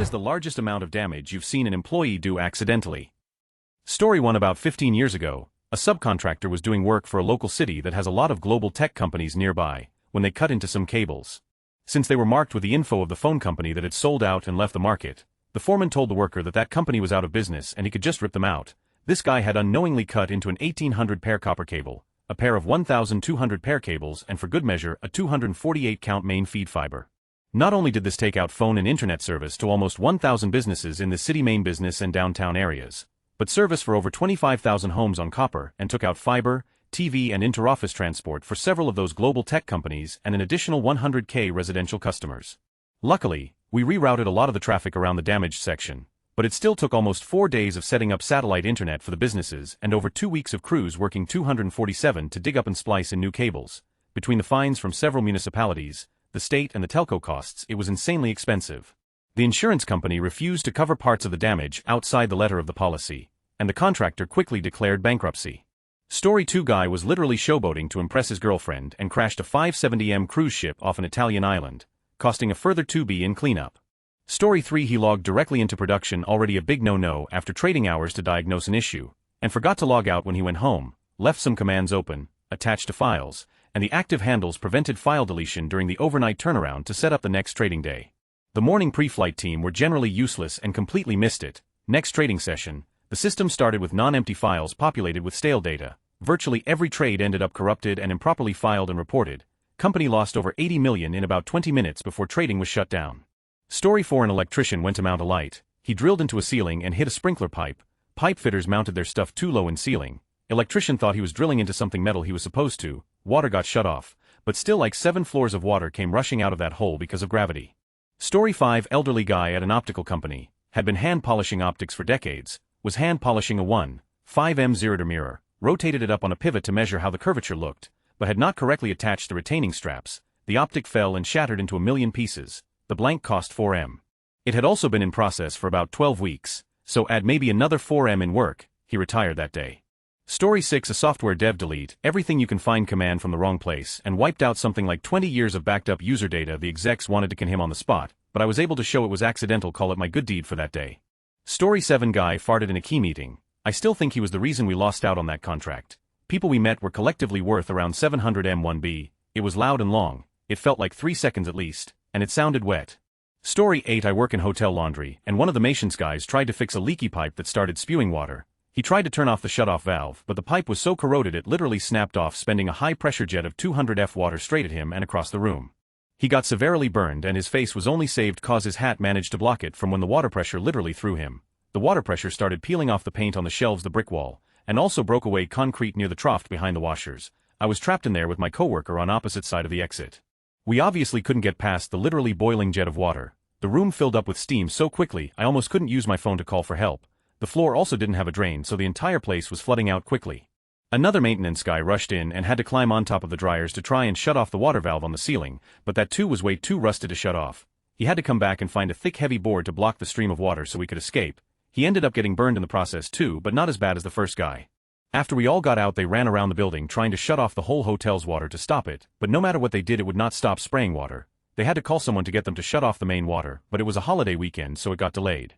What is the largest amount of damage you've seen an employee do accidentally? Story 1. About 15 years ago, a subcontractor was doing work for a local city that has a lot of global tech companies nearby, when they cut into some cables. Since they were marked with the info of the phone company that had sold out and left the market, the foreman told the worker that that company was out of business and he could just rip them out. This guy had unknowingly cut into an 1800 pair copper cable, a pair of 1200 pair cables, and for good measure, a 248 count main feed fiber. Not only did this take out phone and internet service to almost 1,000 businesses in the city main business and downtown areas, but service for over 25,000 homes on copper and took out fiber, TV and interoffice transport for several of those global tech companies and an additional 100K residential customers. Luckily, we rerouted a lot of the traffic around the damaged section, but it still took almost 4 days of setting up satellite internet for the businesses and over 2 weeks of crews working 247 to dig up and splice in new cables. Between the fines from several municipalities, the state and the telco costs, it was insanely expensive. The insurance company refused to cover parts of the damage outside the letter of the policy, and the contractor quickly declared bankruptcy. Story 2. Guy was literally showboating to impress his girlfriend and crashed a 570m cruise ship off an Italian island, costing a further $2,000 in cleanup. Story 3. He logged directly into production, already a big no-no after trading hours to diagnose an issue, and forgot to log out when he went home, left some commands open, attached to files, and the active handles prevented file deletion during the overnight turnaround to set up the next trading day. The morning pre-flight team were generally useless and completely missed it. Next trading session, the system started with non-empty files populated with stale data. Virtually every trade ended up corrupted and improperly filed and reported. Company lost over 80 million in about 20 minutes before trading was shut down. Story 4. An electrician went to mount a light. He drilled into a ceiling and hit a sprinkler pipe. Pipe fitters mounted their stuff too low in ceiling. Electrician thought he was drilling into something metal he was supposed to. Water got shut off, but still like 7 floors of water came rushing out of that hole because of gravity. Story 5. Elderly guy at an optical company, had been hand polishing optics for decades, was hand polishing a 1.5M Zirider mirror, rotated it up on a pivot to measure how the curvature looked, but had not correctly attached the retaining straps. The optic fell and shattered into a million pieces. The blank cost 4M. It had also been in process for about 12 weeks, so add maybe another 4M in work. He retired that day. Story 6. A software dev delete everything you can find command from the wrong place and wiped out something like 20 years of backed up user data. The execs wanted to can him on the spot, but I was able to show it was accidental. Call it my good deed for that day. Story 7. Guy farted in a key meeting. I still think he was the reason we lost out on that contract. People we met were collectively worth around 700M1B. It was loud and long. It felt like 3 seconds at least, and it sounded wet. Story 8. I work in hotel laundry, and one of the maintenance guys tried to fix a leaky pipe that started spewing water. He tried to turn off the shut-off valve, but the pipe was so corroded it literally snapped off, spending a high-pressure jet of 200F water straight at him and across the room. He got severely burned and his face was only saved cause his hat managed to block it from when the water pressure literally threw him. The water pressure started peeling off the paint on the shelves, the brick wall, and also broke away concrete near the trough behind the washers. I was trapped in there with my coworker on opposite side of the exit. We obviously couldn't get past the literally boiling jet of water. The room filled up with steam so quickly I almost couldn't use my phone to call for help. The floor also didn't have a drain, so the entire place was flooding out quickly. Another maintenance guy rushed in and had to climb on top of the dryers to try and shut off the water valve on the ceiling, but that too was way too rusted to shut off. He had to come back and find a thick heavy board to block the stream of water so we could escape. He ended up getting burned in the process too, but not as bad as the first guy. After we all got out, they ran around the building trying to shut off the whole hotel's water to stop it, but no matter what they did it would not stop spraying water. They had to call someone to get them to shut off the main water, but it was a holiday weekend so it got delayed.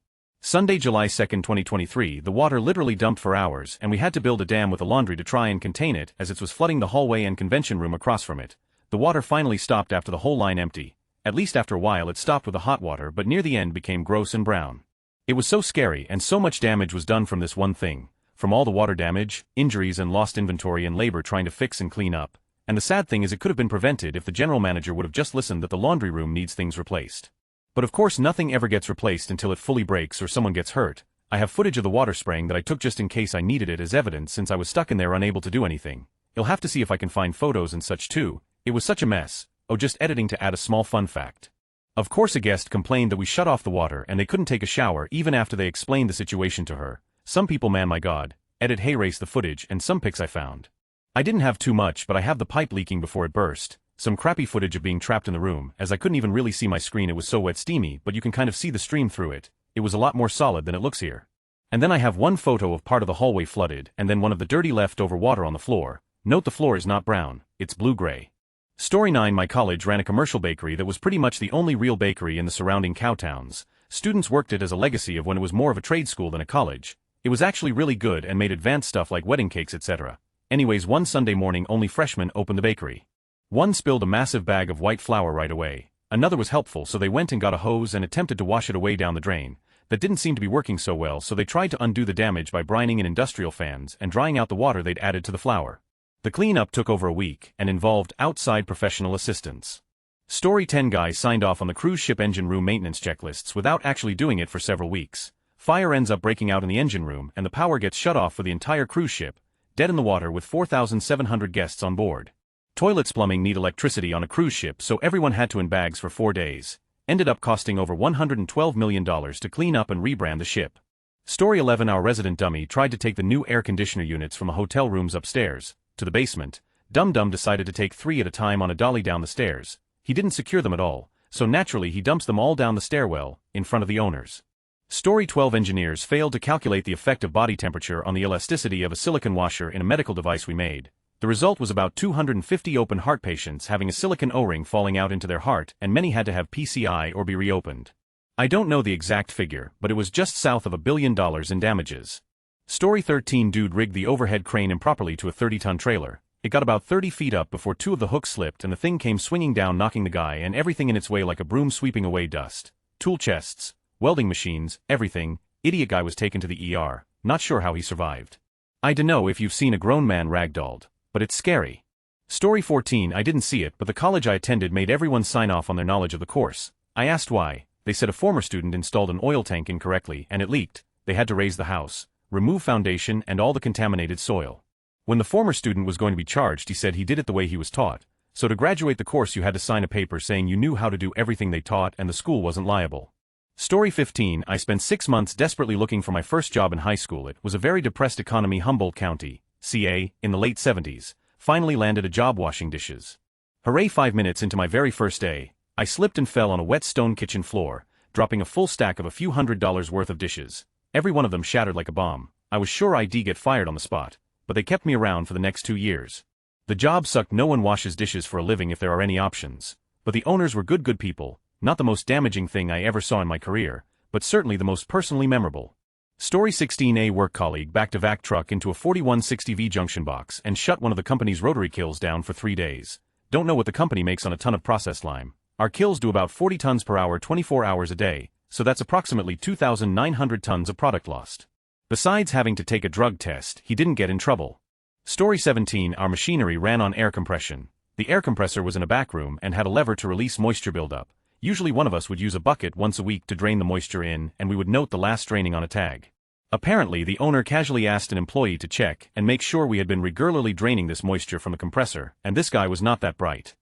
Sunday, July 2, 2023, the water literally dumped for hours and we had to build a dam with a laundry to try and contain it as it was flooding the hallway and convention room across from it. The water finally stopped after the whole line empty. At least after a while it stopped with the hot water, but near the end became gross and brown. It was so scary and so much damage was done from this one thing. From all the water damage, injuries and lost inventory and labor trying to fix and clean up. And the sad thing is it could have been prevented if the general manager would have just listened that the laundry room needs things replaced. But of course nothing ever gets replaced until it fully breaks or someone gets hurt. I have footage of the water spraying that I took just in case I needed it as evidence since I was stuck in there unable to do anything. You'll have to see if I can find photos and such too. It was such a mess. Oh, just editing to add a small fun fact. Of course a guest complained that we shut off the water and they couldn't take a shower even after they explained the situation to her. Some people, man, my god. Edit, hey, race the footage and some pics I found. I didn't have too much, but I have the pipe leaking before it burst. Some crappy footage of being trapped in the room, as I couldn't even really see my screen, it was so wet steamy, but you can kind of see the stream through it. It was a lot more solid than it looks here. And then I have one photo of part of the hallway flooded, and then one of the dirty leftover water on the floor. Note the floor is not brown, it's blue-gray. Story 9. My college ran a commercial bakery that was pretty much the only real bakery in the surrounding cowtowns. Students worked it as a legacy of when it was more of a trade school than a college. It was actually really good and made advanced stuff like wedding cakes etc. Anyways, one Sunday morning only freshmen opened the bakery. One spilled a massive bag of white flour right away. Another was helpful, so they went and got a hose and attempted to wash it away down the drain. That didn't seem to be working so well, so they tried to undo the damage by brining in industrial fans and drying out the water they'd added to the flour. The cleanup took over a week and involved outside professional assistance. Story 10 guy signed off on the cruise ship engine room maintenance checklists without actually doing it for several weeks. Fire ends up breaking out in the engine room and the power gets shut off for the entire cruise ship, dead in the water with 4,700 guests on board. Toilets plumbing need electricity on a cruise ship, so everyone had to in bags for 4 days. Ended up costing over $112 million to clean up and rebrand the ship. Story 11 our resident dummy tried to take the new air conditioner units from a hotel rooms upstairs to the basement. Dum decided to take 3 at a time on a dolly down the stairs. He didn't secure them at all, so naturally he dumps them all down the stairwell, in front of the owners. Story 12 engineers failed to calculate the effect of body temperature on the elasticity of a silicone washer in a medical device we made. The result was about 250 open heart patients having a silicone O-ring falling out into their heart, and many had to have PCI or be reopened. I don't know the exact figure, but it was just south of $1 billion in damages. Story 13 dude rigged the overhead crane improperly to a 30-ton trailer. It got about 30 feet up before 2 of the hooks slipped and the thing came swinging down, knocking the guy and everything in its way like a broom sweeping away dust. Tool chests, welding machines, everything. Idiot guy was taken to the ER, not sure how he survived. I dunno if you've seen a grown man ragdolled, but it's scary. Story 14 I didn't see it, but the college I attended made everyone sign off on their knowledge of the course. I asked why. They said a former student installed an oil tank incorrectly and it leaked. They had to raise the house, remove foundation and all the contaminated soil. When the former student was going to be charged, he said he did it the way he was taught. So to graduate the course you had to sign a paper saying you knew how to do everything they taught and the school wasn't liable. Story 15 I spent 6 months desperately looking for my first job in high school. It was a very depressed economy, Humboldt County, CA, in the late 70s. Finally landed a job washing dishes. Hooray! 5 minutes into my very first day, I slipped and fell on a wet stone kitchen floor, dropping a full stack of a few $100s worth of dishes. Every one of them shattered like a bomb. I was sure I'd get fired on the spot, but they kept me around for the next 2 years. The job sucked. No one washes dishes for a living if there are any options. But the owners were good people, not the most damaging thing I ever saw in my career, but certainly the most personally memorable. Story 16 a work colleague backed a vac truck into a 4160V junction box and shut one of the company's rotary kilns down for 3 days. Don't know what the company makes on a ton of processed lime. Our kilns do about 40 tons per hour 24 hours a day, so that's approximately 2,900 tons of product lost. Besides having to take a drug test, he didn't get in trouble. Story 17 our machinery ran on air compression. The air compressor was in a back room and had a lever to release moisture buildup. Usually one of us would use a bucket once a week to drain the moisture in, and we would note the last draining on a tag. Apparently the owner casually asked an employee to check and make sure we had been regularly draining this moisture from the compressor, and this guy was not that bright.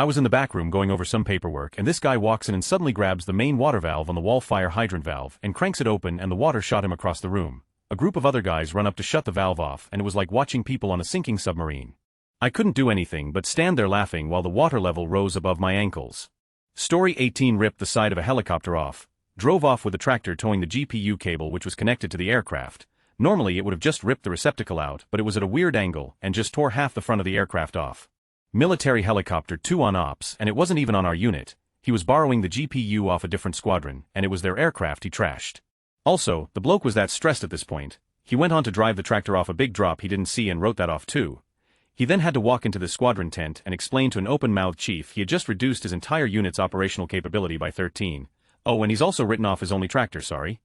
I was in the back room going over some paperwork and this guy walks in and suddenly grabs the main water valve on the wall fire hydrant valve and cranks it open and the water shot him across the room. A group of other guys run up to shut the valve off and it was like watching people on a sinking submarine. I couldn't do anything but stand there laughing while the water level rose above my ankles. Story 18 ripped the side of a helicopter off, drove off with the tractor towing the GPU cable which was connected to the aircraft. Normally it would have just ripped the receptacle out, but it was at a weird angle and just tore half the front of the aircraft off. Military helicopter 2 on ops, and it wasn't even on our unit. He was borrowing the GPU off a different squadron, and it was their aircraft he trashed. Also, the bloke was that stressed at this point. He went on to drive the tractor off a big drop he didn't see and wrote that off too. He then had to walk into the squadron tent and explain to an open-mouthed chief he had just reduced his entire unit's operational capability by 13. Oh, and he's also written off his only tractor, sorry.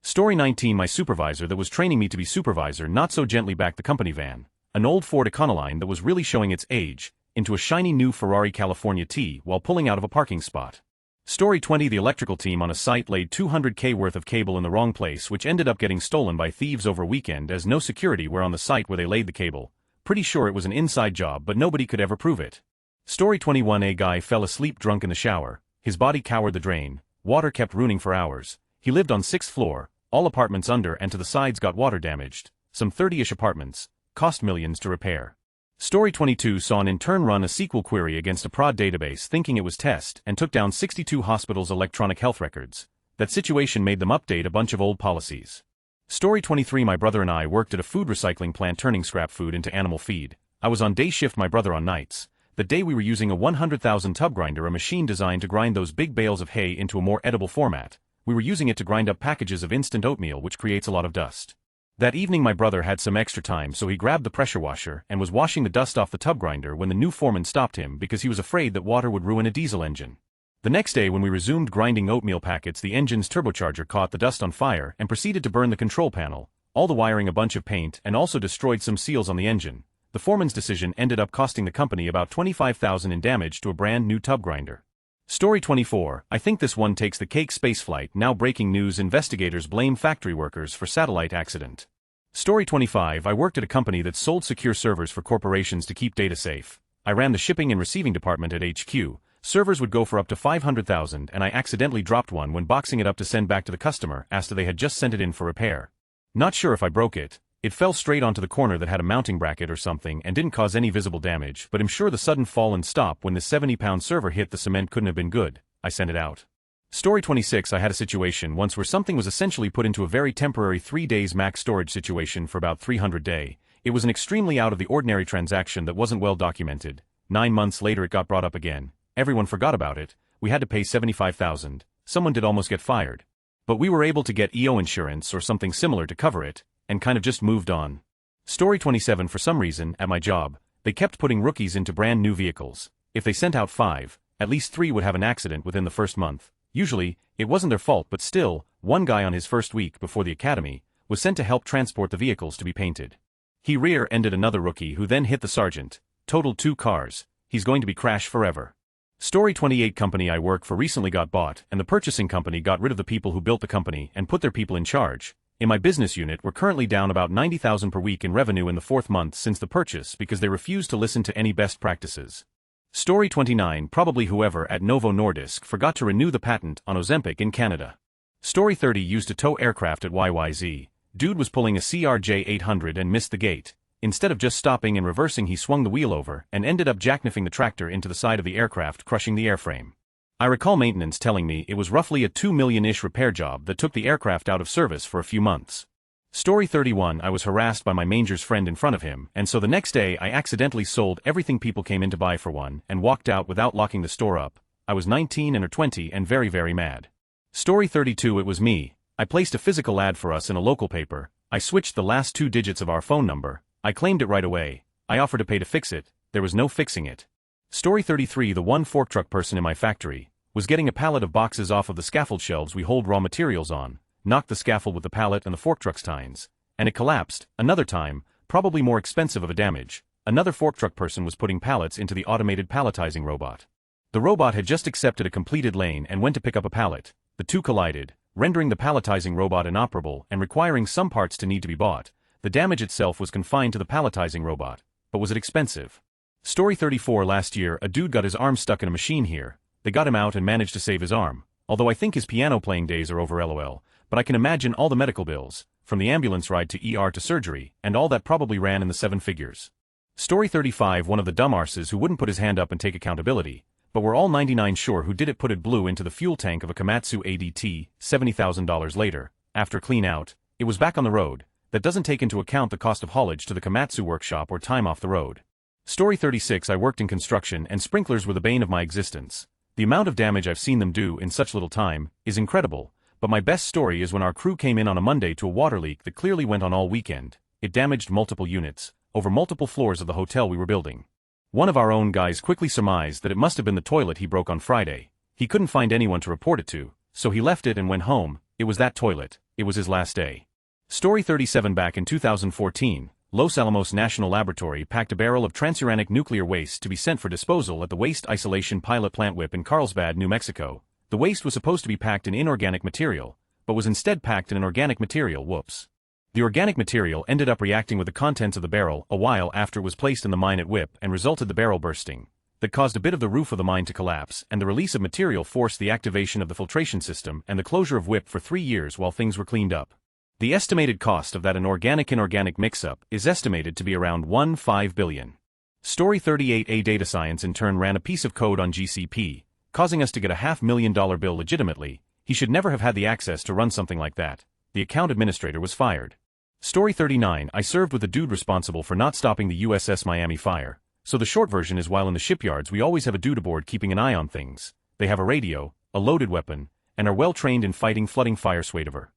Story 19 my supervisor that was training me to be supervisor not so gently backed the company van, an old Ford Econoline that was really showing its age, into a shiny new Ferrari California T while pulling out of a parking spot. Story 20 the electrical team on a site laid $200K worth of cable in the wrong place which ended up getting stolen by thieves over a weekend as no security were on the site where they laid the cable. Pretty sure it was an inside job but nobody could ever prove it. Story 21 a guy fell asleep drunk in the shower, his body cowered the drain, water kept ruining for hours. He lived on 6th floor, all apartments under and to the sides got water damaged, some 30-ish apartments, cost millions to repair. Story 22 saw an intern run a SQL query against a prod database thinking it was test and took down 62 hospitals' electronic health records. That situation made them update a bunch of old policies. Story 23 my brother and I worked at a food recycling plant turning scrap food into animal feed. I was on day shift, my brother on nights. The day we were using a 100,000 tub grinder, a machine designed to grind those big bales of hay into a more edible format. we were using it to grind up packages of instant oatmeal, which creates a lot of dust. That evening my brother had some extra time, so he grabbed the pressure washer and was washing the dust off the tub grinder when the new foreman stopped him because he was afraid that water would ruin a diesel engine. The next day when we resumed grinding oatmeal packets, the engine's turbocharger caught the dust on fire and proceeded to burn the control panel, all the wiring a bunch of paint, and also destroyed some seals on the engine. The foreman's decision ended up costing the company about $25,000 in damage to a brand new tub grinder. Story 24, I think this one takes the cake. Spaceflight. Now breaking news: investigators blame factory workers for satellite accident. Story 25, I worked at a company that sold secure servers for corporations to keep data safe. I ran the shipping and receiving department at HQ. Servers would go for up to $500,000 and I accidentally dropped one when boxing it up to send back to the customer after they had just sent it in for repair. Not sure if I broke it. It fell straight onto the corner that had a mounting bracket or something and didn't cause any visible damage, but I'm sure the sudden fall and stop when the 70-pound server hit the cement couldn't have been good. I sent it out. Story 26, I had a situation once where something was essentially put into a very temporary 3 days max storage situation for about 300 days. It was an extremely out of the ordinary transaction that wasn't well documented. 9 months later it got brought up again. Everyone forgot about it. We had to pay $75,000. Someone did almost get fired. But we were able to get EO insurance or something similar to cover it, and kind of just moved on. Story 27, for some reason, at my job, they kept putting rookies into brand new vehicles. If they sent out 5, at least 3 would have an accident within the first month. Usually, it wasn't their fault, but still, one guy on his first week before the academy was sent to help transport the vehicles to be painted. He rear-ended another rookie who then hit the sergeant, totaled 2 cars. He's going to be crashed forever. Story 28, company I work for recently got bought, and the purchasing company got rid of the people who built the company and put their people in charge. In my business unit, we're currently down about $90,000 per week in revenue in the 4th month since the purchase because they refused to listen to any best practices. Story 29, probably whoever at Novo Nordisk forgot to renew the patent on Ozempic in Canada. Story 30, used to tow aircraft at YYZ. Dude was pulling a CRJ 800 and missed the gate. Instead of just stopping and reversing, he swung the wheel over and ended up jackkniffing the tractor into the side of the aircraft, crushing the airframe. I recall maintenance telling me it was roughly a $2 million-ish repair job that took the aircraft out of service for a few months. Story 31, I was harassed by my manger's friend in front of him, and so the next day I accidentally sold everything people came in to buy for one and walked out without locking the store up. I was 19 or 20 and very, very mad. Story 32, it was me. I placed a physical ad for us in a local paper. I switched the last 2 digits of our phone number. I claimed it right away. I offered to pay to fix it. There was no fixing it. Story 33, the one fork truck person in my factory was getting a pallet of boxes off of the scaffold shelves we hold raw materials on, knocked the scaffold with the pallet and the fork truck's tines, and it collapsed. Another time, probably more expensive of a damage, another fork truck person was putting pallets into the automated palletizing robot. The robot had just accepted a completed lane and went to pick up a pallet. The two collided, rendering the palletizing robot inoperable and requiring some parts to need to be bought. The damage itself was confined to the palletizing robot, but was it expensive? Story 34, last year a dude got his arm stuck in a machine here. They got him out and managed to save his arm, although I think his piano playing days are over lol, but I can imagine all the medical bills, from the ambulance ride to ER to surgery, and all that probably ran in the 7 figures. Story 35, one of the dumb arses who wouldn't put his hand up and take accountability, but we're all 99 sure who did it, put it blew into the fuel tank of a Komatsu ADT, $70,000 later, after clean out, it was back on the road. That doesn't take into account the cost of haulage to the Komatsu workshop or time off the road. Story 36, I worked in construction and sprinklers were the bane of my existence. The amount of damage I've seen them do in such little time is incredible, but my best story is when our crew came in on a Monday to a water leak that clearly went on all weekend. It damaged multiple units, over multiple floors of the hotel we were building. One of our own guys quickly surmised that it must have been the toilet he broke on Friday. He couldn't find anyone to report it to, so he left it and went home. It was that toilet. It was his last day. Story 37, back in 2014, Los Alamos National Laboratory packed a barrel of transuranic nuclear waste to be sent for disposal at the Waste Isolation Pilot Plant WIPP in Carlsbad, New Mexico. The waste was supposed to be packed in inorganic material, but was instead packed in an organic material. Whoops. The organic material ended up reacting with the contents of the barrel a while after it was placed in the mine at WIPP and resulted the barrel bursting. That caused a bit of the roof of the mine to collapse, and the release of material forced the activation of the filtration system and the closure of WIPP for 3 years while things were cleaned up. The estimated cost of that inorganic mix-up is estimated to be around $1.5 billion. Story 38, a data science intern ran a piece of code on GCP, causing us to get a $500,000 bill legitimately. He should never have had the access to run something like that. The account administrator was fired. Story 39, I served with the dude responsible for not stopping the USS Miami fire. So the short version is, while in the shipyards we always have a dude aboard keeping an eye on things. They have a radio, a loaded weapon, and are well trained in fighting flooding fire swaydover.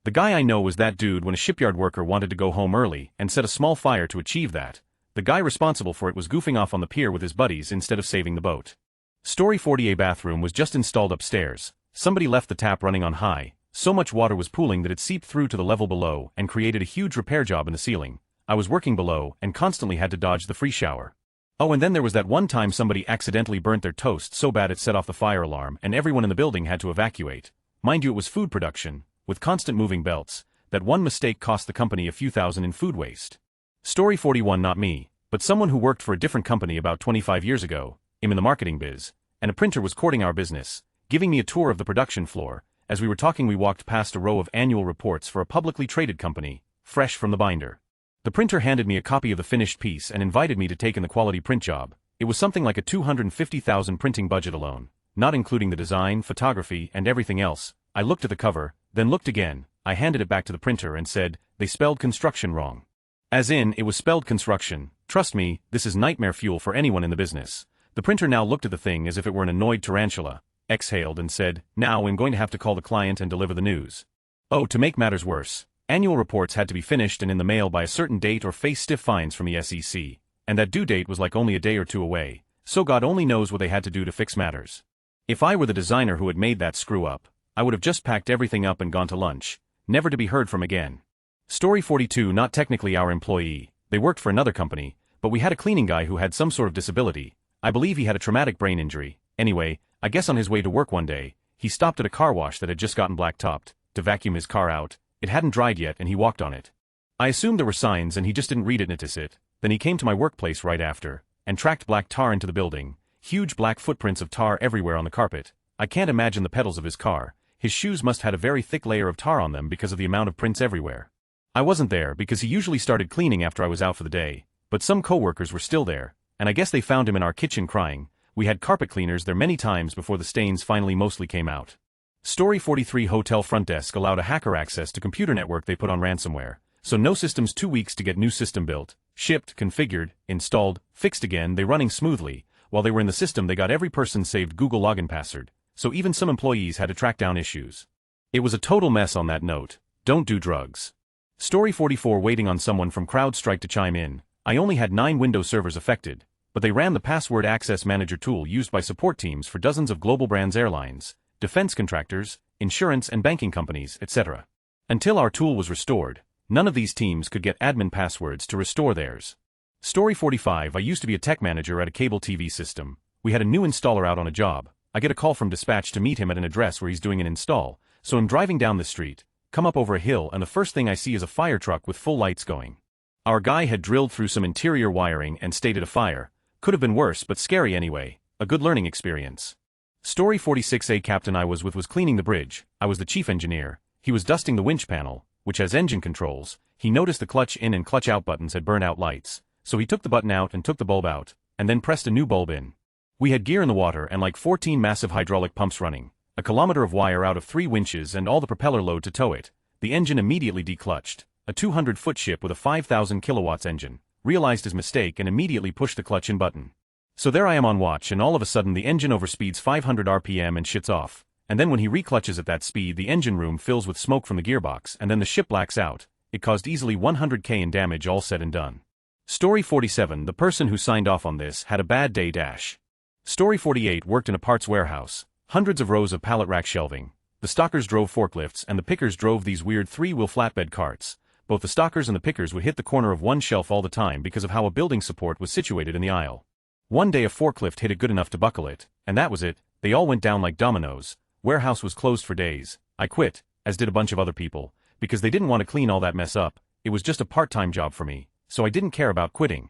The guy I know was that dude when a shipyard worker wanted to go home early and set a small fire to achieve that. The guy responsible for it was goofing off on the pier with his buddies instead of saving the boat. Story 40A bathroom was just installed upstairs. Somebody left the tap running on high. So much water was pooling that it seeped through to the level below and created a huge repair job in the ceiling. I was working below and constantly had to dodge the free shower. Oh, and then there was that one time somebody accidentally burnt their toast so bad it set off the fire alarm and everyone in the building had to evacuate. Mind you, it was food production, with constant moving belts. That one mistake cost the company a few thousand in food waste. Story 41, not me, but someone who worked for a different company about 25 years ago. I'm in the marketing biz, and a printer was courting our business, giving me a tour of the production floor. As we were talking, we walked past a row of annual reports for a publicly traded company, fresh from the binder. The printer handed me a copy of the finished piece and invited me to take in the quality print job. It was something like a $250,000 printing budget alone, not including the design, photography, and everything else. I looked at the cover, then looked again. I handed it back to the printer and said, "They spelled construction wrong." As in, it was spelled construction. Trust me, this is nightmare fuel for anyone in the business. The printer now looked at the thing as if it were an annoyed tarantula, exhaled and said, "Now I'm going to have to call the client and deliver the news." Oh, to make matters worse, annual reports had to be finished and in the mail by a certain date or face stiff fines from the SEC, and that due date was like only a day or two away, so God only knows what they had to do to fix matters. If I were the designer who had made that screw up, I would have just packed everything up and gone to lunch, never to be heard from again. Story 42, not technically our employee. They worked for another company, but we had a cleaning guy who had some sort of disability. I believe he had a traumatic brain injury. Anyway, I guess on his way to work one day, he stopped at a car wash that had just gotten black-topped, to vacuum his car out. It hadn't dried yet and he walked on it. I assumed there were signs and he just didn't read it, notice it. Then he came to my workplace right after, and tracked black tar into the building. Huge black footprints of tar everywhere on the carpet. I can't imagine the pedals of his car. His shoes must have had a very thick layer of tar on them because of the amount of prints everywhere. I wasn't there because he usually started cleaning after I was out for the day, but some co-workers were still there, and I guess they found him in our kitchen crying. We had carpet cleaners there many times before the stains finally mostly came out. Story 43, hotel front desk allowed a hacker access to computer network they put on ransomware, so no systems, 2 weeks to get new system built, shipped, configured, installed, fixed again, they running smoothly. While they were in the system they got every person saved Google login password, so even some employees had to track down issues. It was a total mess on that note. Don't do drugs. Story 44, waiting on someone from CrowdStrike to chime in. I only had 9 Windows servers affected, but they ran the password access manager tool used by support teams for dozens of global brands, airlines, defense contractors, insurance and banking companies, etc. Until our tool was restored, none of these teams could get admin passwords to restore theirs. Story 45, I used to be a tech manager at a cable TV system. We had a new installer out on a job. I get a call from dispatch to meet him at an address where he's doing an install, so I'm driving down the street, come up over a hill, and the first thing I see is a fire truck with full lights going. Our guy had drilled through some interior wiring and stated a fire. Could have been worse, but scary anyway. A good learning experience. Story 46, a captain I was with was cleaning the bridge. I was the chief engineer. He was dusting the winch panel, which has engine controls. He noticed the clutch in and clutch out buttons had burned out lights, so he took the button out and took the bulb out, and then pressed a new bulb in. We had gear in the water and like 14 massive hydraulic pumps running, a kilometer of wire out of 3 winches and all the propeller load to tow it. The engine immediately declutched. A 200-foot ship with a 5,000 kilowatts engine realized his mistake and immediately pushed the clutch in button. So there I am on watch, and all of a sudden the engine overspeeds 500 RPM and shits off, and then when he reclutches at that speed the engine room fills with smoke from the gearbox and then the ship blacks out. It caused easily 100K in damage all said and done. Story 47, the person who signed off on this had a bad day dash. Story 48, worked in a parts warehouse. Hundreds of rows of pallet rack shelving. The stockers drove forklifts and the pickers drove these weird 3-wheel flatbed carts. Both the stockers and the pickers would hit the corner of one shelf all the time because of how a building support was situated in the aisle. One day a forklift hit it good enough to buckle it, and that was it. They all went down like dominoes. Warehouse was closed for days. I quit, as did a bunch of other people, because they didn't want to clean all that mess up. It was just a part-time job for me, so I didn't care about quitting.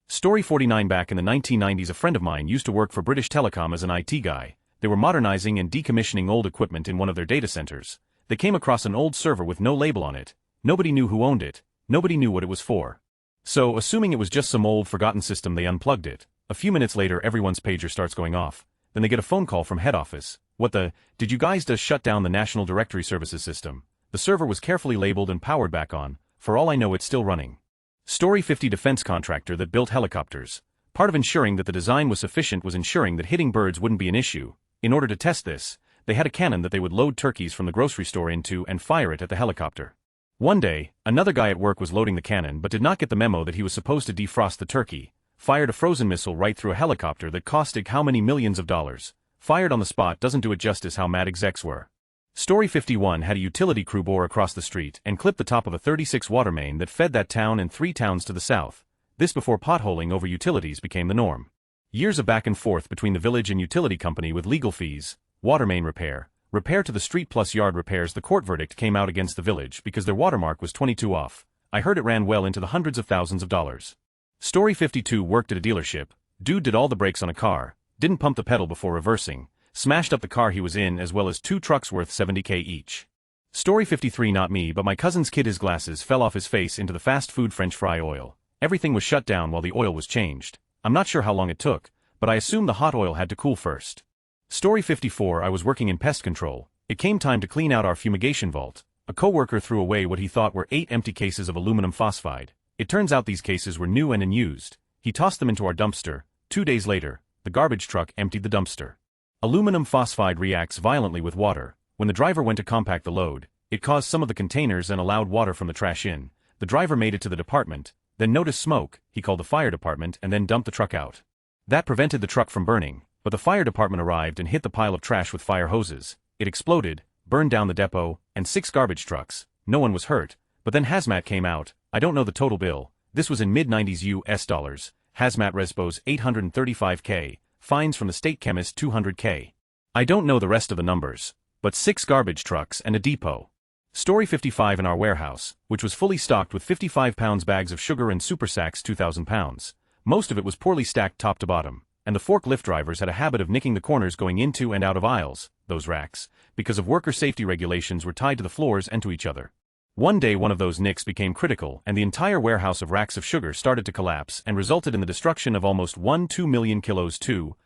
Story 49, back in the 1990s a friend of mine used to work for British Telecom as an IT guy. They were modernizing and decommissioning old equipment in one of their data centers. They came across an old server with no label on it. Nobody knew who owned it. Nobody knew what it was for. So, assuming it was just some old forgotten system, they unplugged it. A few minutes later everyone's pager starts going off. Then they get a phone call from head office. What the, did you guys just shut down the National Directory Services system? The server was carefully labeled and powered back on. For all I know it's still running. Story 50, defense contractor that built helicopters. Part of ensuring that the design was sufficient was ensuring that hitting birds wouldn't be an issue. In order to test this, they had a cannon that they would load turkeys from the grocery store into and fire it at the helicopter. One day, another guy at work was loading the cannon but did not get the memo that he was supposed to defrost the turkey, fired a frozen missile right through a helicopter that costed how many millions of dollars. Fired on the spot doesn't do it justice how mad execs were. Story 51 had a utility crew bore across the street and clip the top of a 36 water main that fed that town and 3 towns to the south. This before potholing over utilities became the norm. Years of back and forth between the village and utility company with legal fees, water main repair to the street plus yard repairs. The court verdict came out against the village because their watermark was 22 off. I heard it ran well into the hundreds of thousands of dollars. Story 52 worked at a dealership. Dude did all the brakes on a car, didn't pump the pedal before reversing, smashed up the car he was in as well as 2 trucks worth $70K each. Story 53 not me but my cousin's kid, his glasses fell off his face into the fast food French fry oil. Everything was shut down while the oil was changed. I'm not sure how long it took, but I assume the hot oil had to cool first. Story 54 I was working in pest control. It came time to clean out our fumigation vault. A coworker threw away what he thought were 8 empty cases of aluminum phosphide. It turns out these cases were new and unused. He tossed them into our dumpster. 2 days later, the garbage truck emptied the dumpster. Aluminum phosphide reacts violently with water. When the driver went to compact the load, it caused some of the containers and allowed water from the trash in. The driver made it to the department, then noticed smoke. He called the fire department and then dumped the truck out. That prevented the truck from burning, but the fire department arrived and hit the pile of trash with fire hoses. It exploded, burned down the depot, and 6 garbage trucks. No one was hurt, but then hazmat came out. I don't know the total bill. This was in mid-90s US dollars. Hazmat respos $835K, fines from the state chemist $200K. I don't know the rest of the numbers, but 6 garbage trucks and a depot. Story 55 in our warehouse, which was fully stocked with 55 pounds bags of sugar and super sacks 2,000 pounds. Most of it was poorly stacked top to bottom, and the forklift drivers had a habit of nicking the corners going into and out of aisles, those racks, because of worker safety regulations were tied to the floors and to each other. One day one of those nicks became critical and the entire warehouse of racks of sugar started to collapse and resulted in the destruction of almost 1.2 million kilos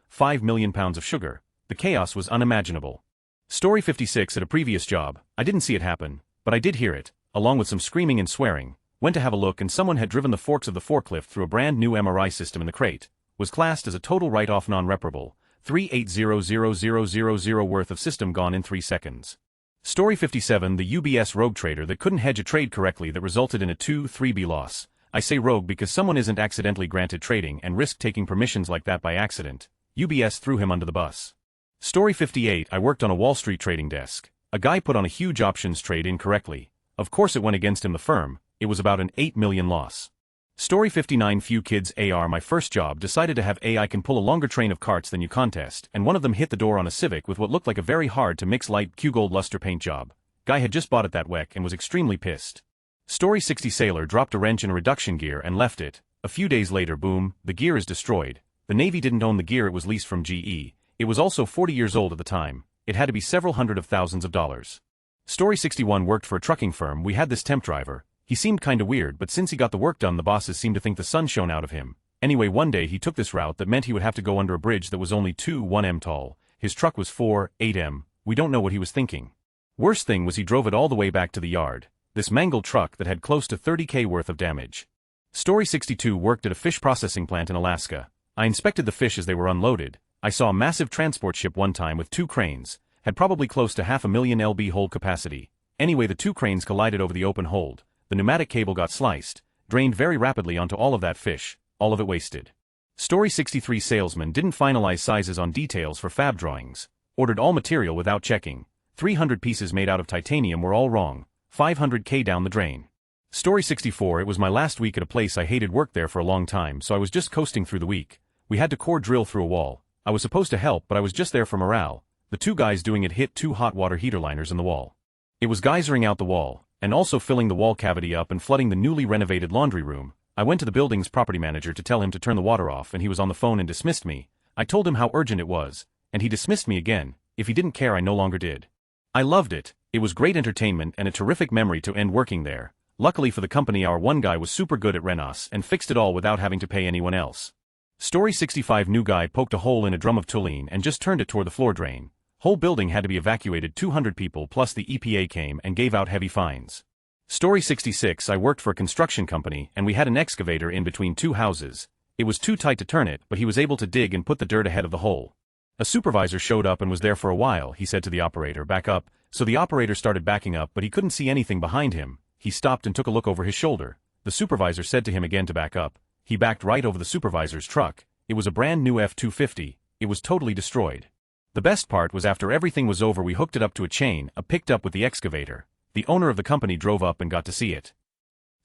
5 million pounds of sugar. The chaos was unimaginable. Story 56 at a previous job, I didn't see it happen, but I did hear it, along with some screaming and swearing. Went to have a look and someone had driven the forks of the forklift through a brand new MRI system in the crate. Was classed as a total write-off non-reparable. 380,000 worth of system gone in 3 seconds. Story 57 the UBS rogue trader that couldn't hedge a trade correctly that resulted in a 2-3B loss. I say rogue because someone isn't accidentally granted trading and risk taking permissions like that by accident. UBS threw him under the bus. Story 58 I worked on a Wall Street trading desk. A guy put on a huge options trade incorrectly. Of course it went against him the firm. It was about an 8 million loss. Story 59 few kids AR my first job decided to have AI can pull a longer train of carts than you contest and one of them hit the door on a Civic with what looked like a very hard to mix light Q gold luster paint job. Guy had just bought it that week and was extremely pissed. Story 60 sailor dropped a wrench in a reduction gear and left it. A few days later boom, the gear is destroyed. The Navy didn't own the gear, it was leased from GE. It was also 40 years old at the time. It had to be several hundred of thousands of dollars. Story 61 worked for a trucking firm. We had this temp driver. He seemed kinda weird but since he got the work done the bosses seemed to think the sun shone out of him. Anyway one day he took this route that meant he would have to go under a bridge that was only 1m tall. His truck was 8m. We don't know what he was thinking. Worst thing was he drove it all the way back to the yard. This mangled truck that had close to 30K worth of damage. Story 62 worked at a fish processing plant in Alaska. I inspected the fish as they were unloaded. I saw a massive transport ship one time with 2 cranes. Had probably close to 500,000 lb hold capacity. Anyway the 2 cranes collided over the open hold. The pneumatic cable got sliced, drained very rapidly onto all of that fish, all of it wasted. Story 63 salesman didn't finalize sizes on details for fab drawings. Ordered all material without checking. 300 pieces made out of titanium were all wrong. 500K down the drain. Story 64 it was my last week at a place I hated. Worked there for a long time so I was just coasting through the week. We had to core drill through a wall. I was supposed to help but I was just there for morale. The 2 guys doing it hit 2 hot water heater liners in the wall. It was geysering out the wall, and also filling the wall cavity up and flooding the newly renovated laundry room. I went to the building's property manager to tell him to turn the water off and he was on the phone and dismissed me. I told him how urgent it was, and he dismissed me again. If he didn't care I no longer did. I loved it. It was great entertainment and a terrific memory to end working there. Luckily for the company our one guy was super good at Renos and fixed it all without having to pay anyone else. Story 65 new guy poked a hole in a drum of toluene and just turned it toward the floor drain. Whole building had to be evacuated. 200 people plus the EPA came and gave out heavy fines. Story 66 I worked for a construction company and we had an excavator in between 2 houses. It was too tight to turn it but he was able to dig and put the dirt ahead of the hole. A supervisor showed up and was there for a while. He said to the operator, "Back up." So the operator started backing up, but he couldn't see anything behind him. He stopped and took a look over his shoulder. The supervisor said to him again to back up. He backed right over the supervisor's truck. It was a brand new F-250. It was totally destroyed. The best part was after everything was over, we hooked it up to a chain, picked up with the excavator. The owner of the company drove up and got to see it.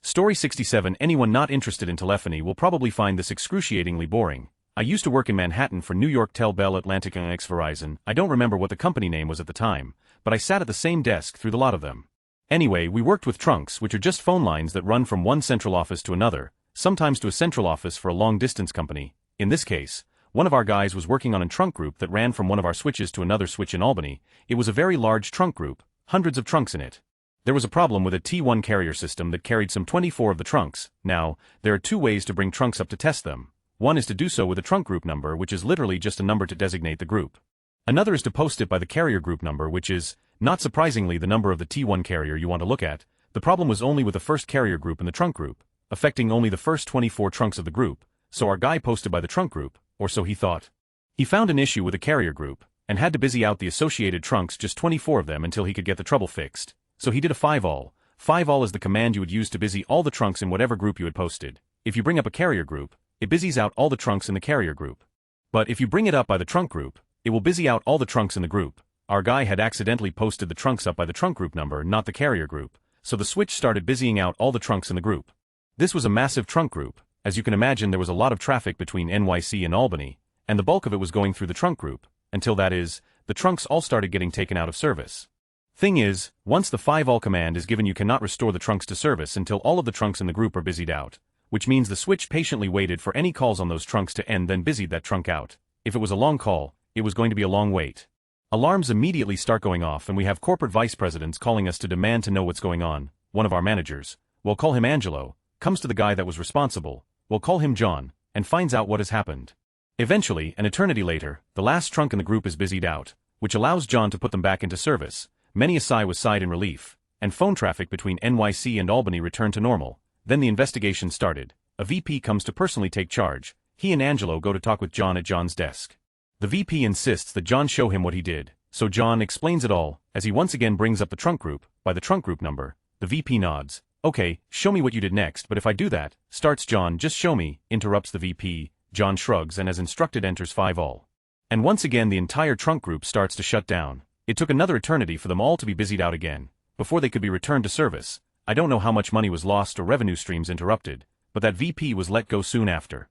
Story 67. Anyone not interested in telephony will probably find this excruciatingly boring. I used to work in Manhattan for New York Tel Bell Atlantic and Verizon. I don't remember what the company name was at the time, but I sat at the same desk through the lot of them. Anyway, we worked with trunks, which are just phone lines that run from one central office to another, sometimes to a central office for a long-distance company. In this case, one of our guys was working on a trunk group that ran from one of our switches to another switch in Albany. It was a very large trunk group, hundreds of trunks in it. There was a problem with a T1 carrier system that carried some 24 of the trunks. Now, there are two ways to bring trunks up to test them. One is to do so with a trunk group number, which is literally just a number to designate the group. Another is to post it by the carrier group number, which is, not surprisingly, the number of the T1 carrier you want to look at. The problem was only with the first carrier group in the trunk group, affecting only the first 24 trunks of the group, so our guy posted by the trunk group, or so he thought. He found an issue with a carrier group, and had to busy out the associated trunks, just 24 of them, until he could get the trouble fixed. So he did a 5-all. 5-all is the command you would use to busy all the trunks in whatever group you had posted. If you bring up a carrier group, it busies out all the trunks in the carrier group. But if you bring it up by the trunk group, it will busy out all the trunks in the group. Our guy had accidentally posted the trunks up by the trunk group number, not the carrier group, so the switch started busying out all the trunks in the group. This was a massive trunk group. As you can imagine, there was a lot of traffic between NYC and Albany, and the bulk of it was going through the trunk group, until that is, the trunks all started getting taken out of service. Thing is, once the 5-all command is given, you cannot restore the trunks to service until all of the trunks in the group are busied out, which means the switch patiently waited for any calls on those trunks to end, then busied that trunk out. If it was a long call, it was going to be a long wait. Alarms immediately start going off, and we have corporate vice presidents calling us to demand to know what's going on. One of our managers, we'll call him Angelo, comes to the guy that was responsible, we'll call him John, and finds out what has happened. Eventually, an eternity later, the last trunk in the group is busied out, which allows John to put them back into service. Many a sigh was sighed in relief, and phone traffic between NYC and Albany returned to normal. Then the investigation started. A VP comes to personally take charge. He and Angelo go to talk with John at John's desk. The VP insists that John show him what he did, so John explains it all, as he once again brings up the trunk group, by the trunk group number. The VP nods. "Okay, show me what you did next, but if I do that," starts John. "Just show me," interrupts the VP. John shrugs and as instructed enters 5-all. And once again the entire trunk group starts to shut down. It took another eternity for them all to be busied out again, before they could be returned to service. I don't know how much money was lost or revenue streams interrupted, but that VP was let go soon after.